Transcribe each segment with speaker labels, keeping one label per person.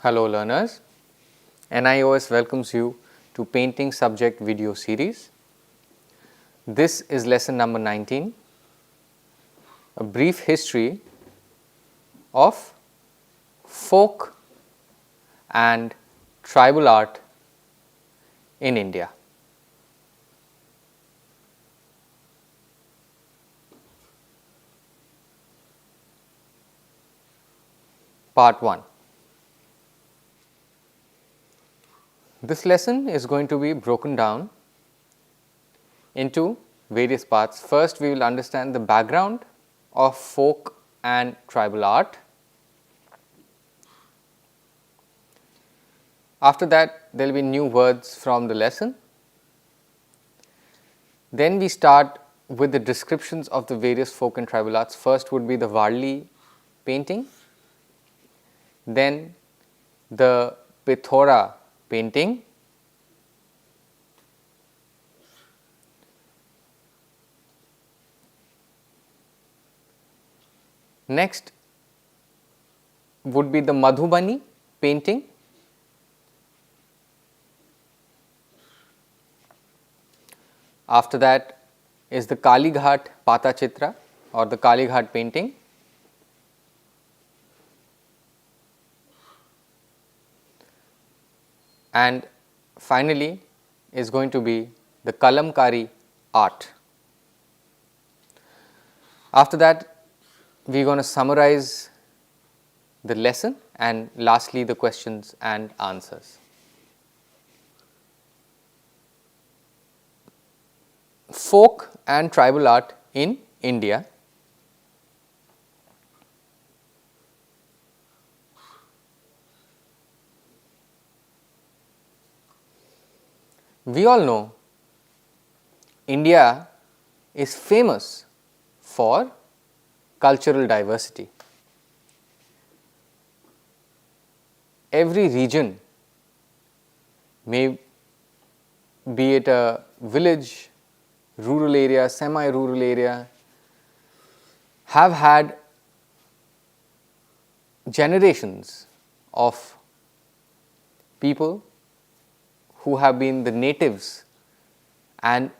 Speaker 1: Hello learners, NIOS welcomes you to Painting Subject video series. This is lesson number 19, a brief history of folk and tribal art in India. Part 1. This lesson is going to be broken down into various parts. First, we will understand the background of folk and tribal art. After that, there will be new words from the lesson. Then we start with the descriptions of the various folk and tribal arts. First would be the Varli painting, then the Pithora painting, next would be the Madhubani painting, after that is the Kalighat Patachitra or the Kalighat painting, and finally is going to be the Kalamkari art. After that, we are going to summarize the lesson and lastly the questions and answers. Folk and tribal art in India. We all know India is famous for cultural diversity. Every region, may be it a village, rural area, semi-rural area, have had generations of people who have been the natives, and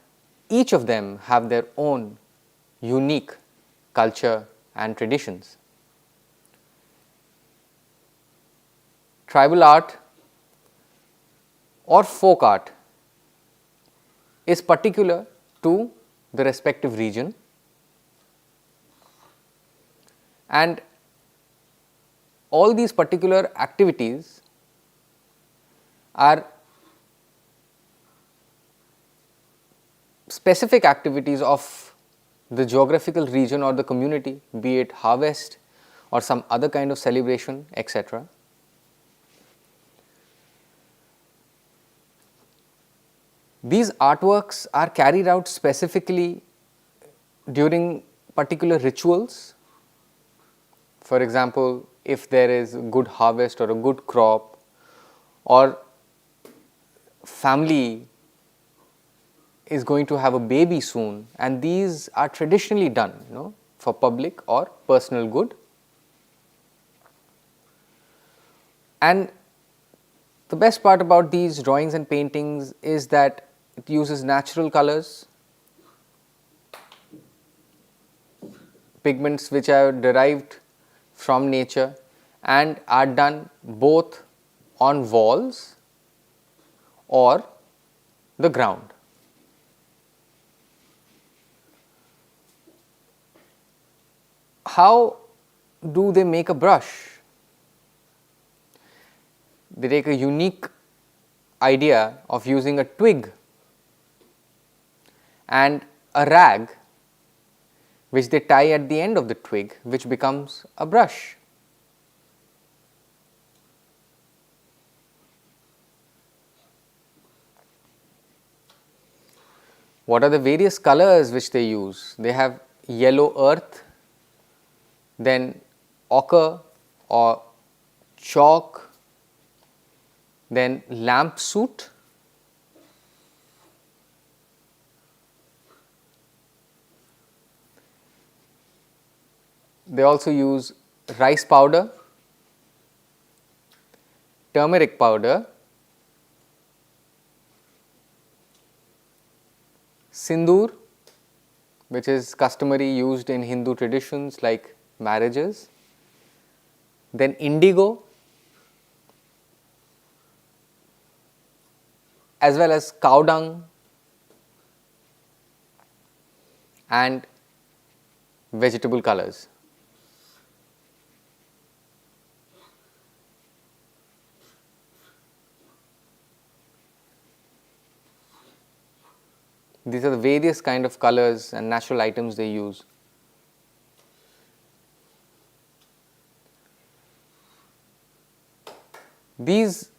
Speaker 1: each of them have their own unique culture and traditions. Tribal art or folk art is particular to the respective region, and all these particular activities are specific activities of the geographical region or the community, be it harvest or some other kind of celebration, etc. These artworks are carried out specifically during particular rituals. For example, if there is a good harvest or a good crop, or family is going to have a baby soon, and these are traditionally done, for public or personal good. And the best part about these drawings and paintings is that it uses natural colors, pigments which are derived from nature, and are done both on walls or the ground. How do they make a brush? They take a unique idea of using a twig and a rag which they tie at the end of the twig, which becomes a brush. What are the various colors which they use? They have yellow earth, then ochre or chalk, then lamp soot, they also use rice powder, turmeric powder, sindoor, which is customary used in Hindu traditions like marriages, then indigo, as well as cow dung and vegetable colors. These are the various kind of colors and natural items they use. These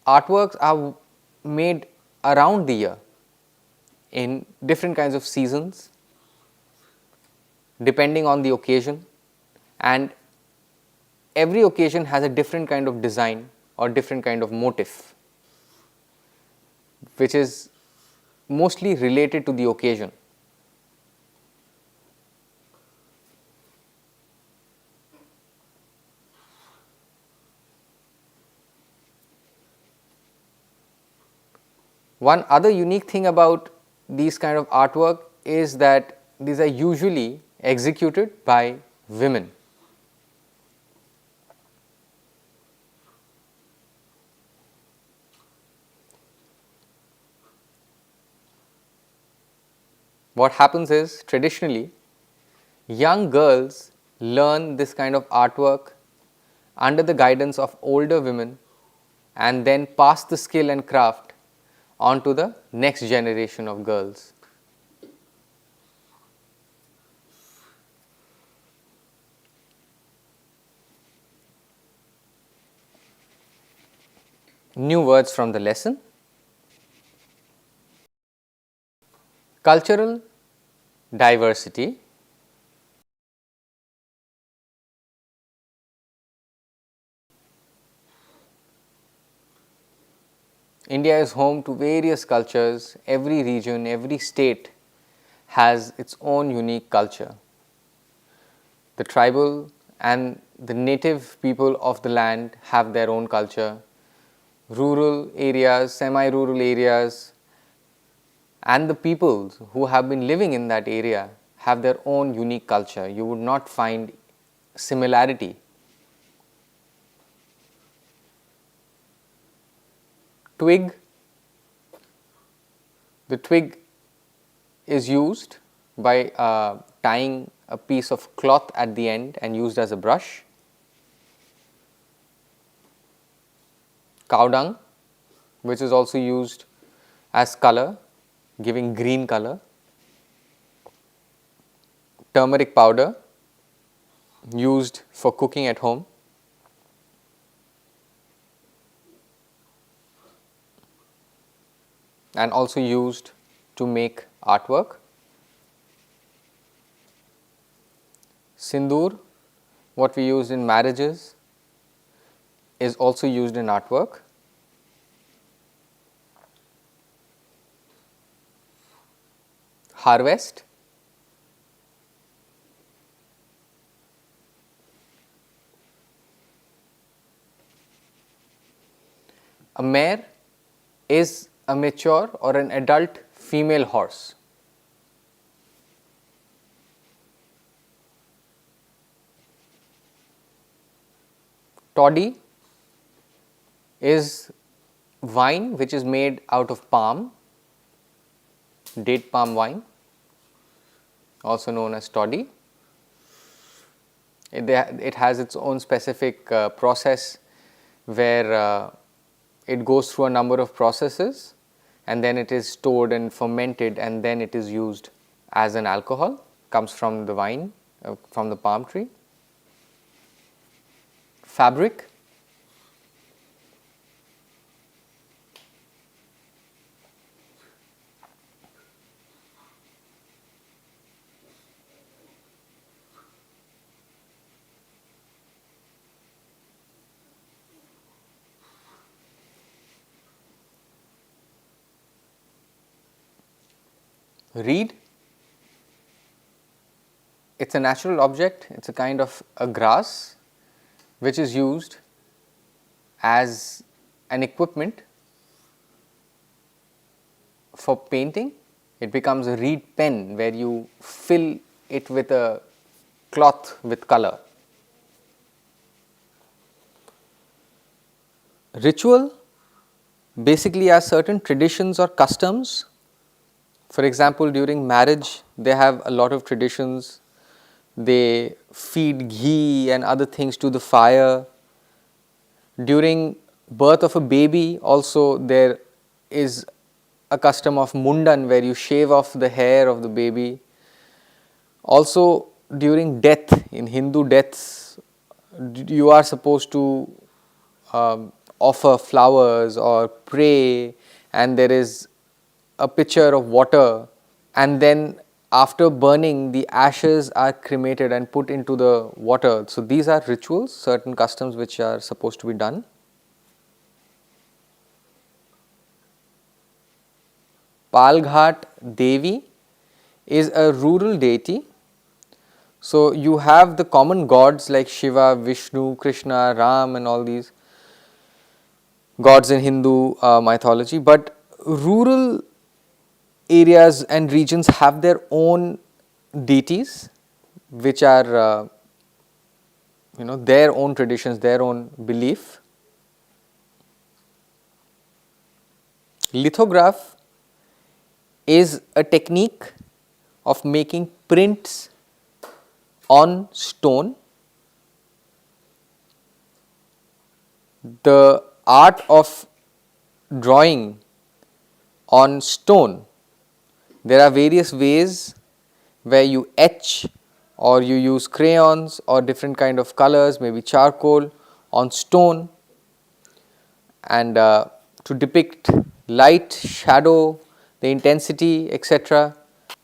Speaker 1: artworks are made around the year in different kinds of seasons depending on the occasion, and every occasion has a different kind of design or different kind of motif which is mostly related to the occasion. One other unique thing about these kind of artwork is that these are usually executed by women. What happens is, traditionally, young girls learn this kind of artwork under the guidance of older women and then pass the skill and craft on to the next generation of girls. New words from the lesson. Cultural diversity. India is home to various cultures. Every region, every state has its own unique culture. The tribal and the native people of the land have their own culture. Rural areas, semi-rural areas, and the peoples who have been living in that area have their own unique culture. You would not find similarity. Twig. The twig is used by tying a piece of cloth at the end and used as a brush. Cow dung, which is also used as color, giving green color. Turmeric powder, used for cooking at home. And also used to make artwork. Sindoor, what we use in marriages, is also used in artwork. Harvest. A mare is a mature or an adult female horse. Toddy is wine which is made out of palm, date palm wine, also known as toddy. It has its own specific process where it goes through a number of processes and then it is stored and fermented and then it is used as an alcohol, comes from the vine, from the palm tree. Fabric. Reed. It's a natural object, it's a kind of a grass which is used as an equipment for painting. It becomes a reed pen where you fill it with a cloth with color. Ritual basically are certain traditions or customs. For example, during marriage, they have a lot of traditions. They feed ghee and other things to the fire. During birth of a baby, also there is a custom of mundan where you shave off the hair of the baby. Also, during death, in Hindu deaths, you are supposed to offer flowers or pray, and there is a pitcher of water, and then after burning, the ashes are cremated and put into the water. So, these are rituals, certain customs which are supposed to be done. Palghat Devi is a rural deity. So, you have the common gods like Shiva, Vishnu, Krishna, Ram and all these gods in Hindu mythology, but rural areas and regions have their own deities which are their own traditions, their own belief. Lithograph is a technique of making prints on stone. The art of drawing on stone, there are various ways where you etch or you use crayons or different kind of colors, maybe charcoal on stone, and to depict light, shadow, the intensity, etc.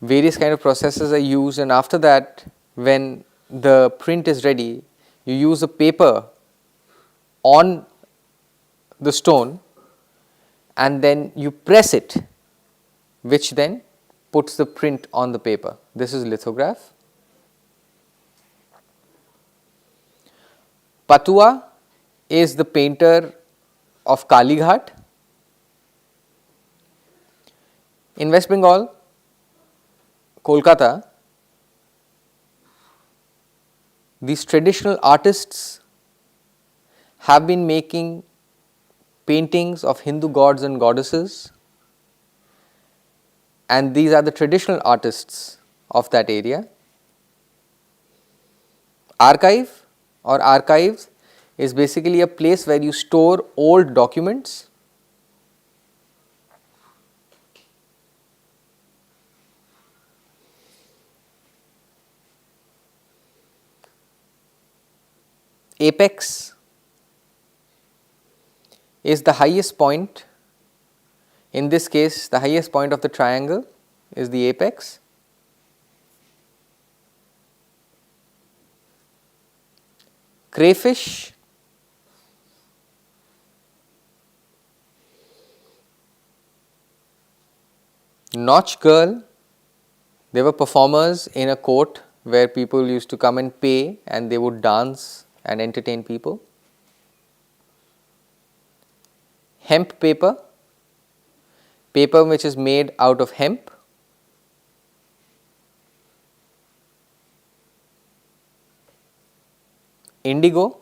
Speaker 1: Various kind of processes are used, and after that, when the print is ready, you use a paper on the stone and then you press it, which then puts the print on the paper. This is lithograph. Patua is the painter of Kalighat. In West Bengal, Kolkata, these traditional artists have been making paintings of Hindu gods and goddesses, and these are the traditional artists of that area. Archive or archives is basically a place where you store old documents. Apex is the highest point. In this case, the highest point of the triangle is the apex. Crayfish Notch Girl, they were performers in a court where people used to come and pay and they would dance and entertain people. Hemp paper, paper which is made out of hemp. Indigo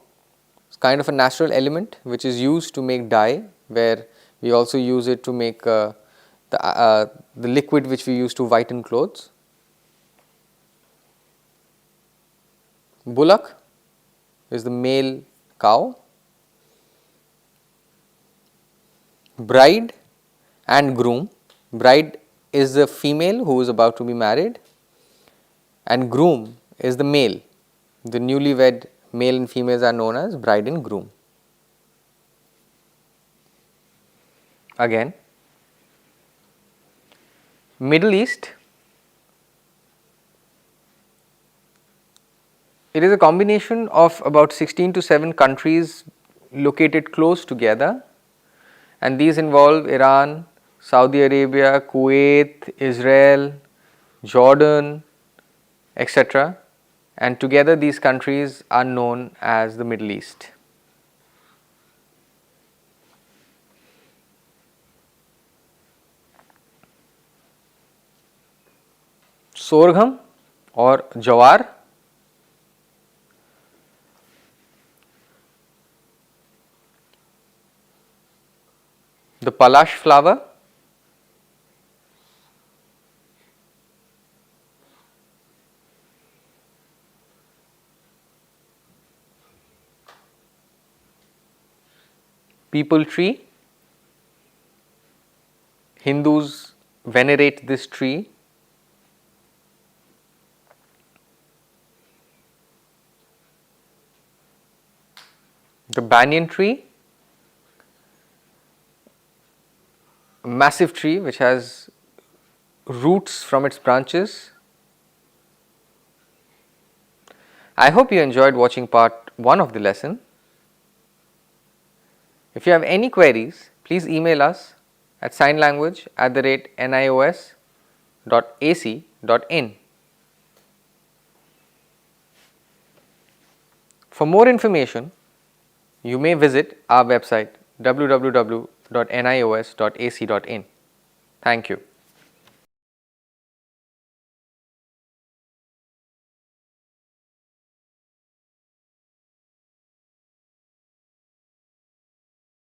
Speaker 1: is kind of a natural element which is used to make dye, where we also use it to make the liquid which we use to whiten clothes. Bullock is the male cow. Bride and groom. Bride is the female who is about to be married, and groom is the male. The newlywed male and females are known as bride and groom. Again, Middle East, it is a combination of about 16 to 7 countries located close together, and these involve Iran, Saudi Arabia, Kuwait, Israel, Jordan, etc. And together these countries are known as the Middle East. sorghum or jawar, the palash flower, peepal tree. Hindus venerate this tree. The banyan tree, a massive tree which has roots from its branches. I hope you enjoyed watching part 1 of the lesson. If you have any queries, please email us at signlanguage@nios.ac.in. For more information, you may visit our website www.nios.ac.in. Thank you.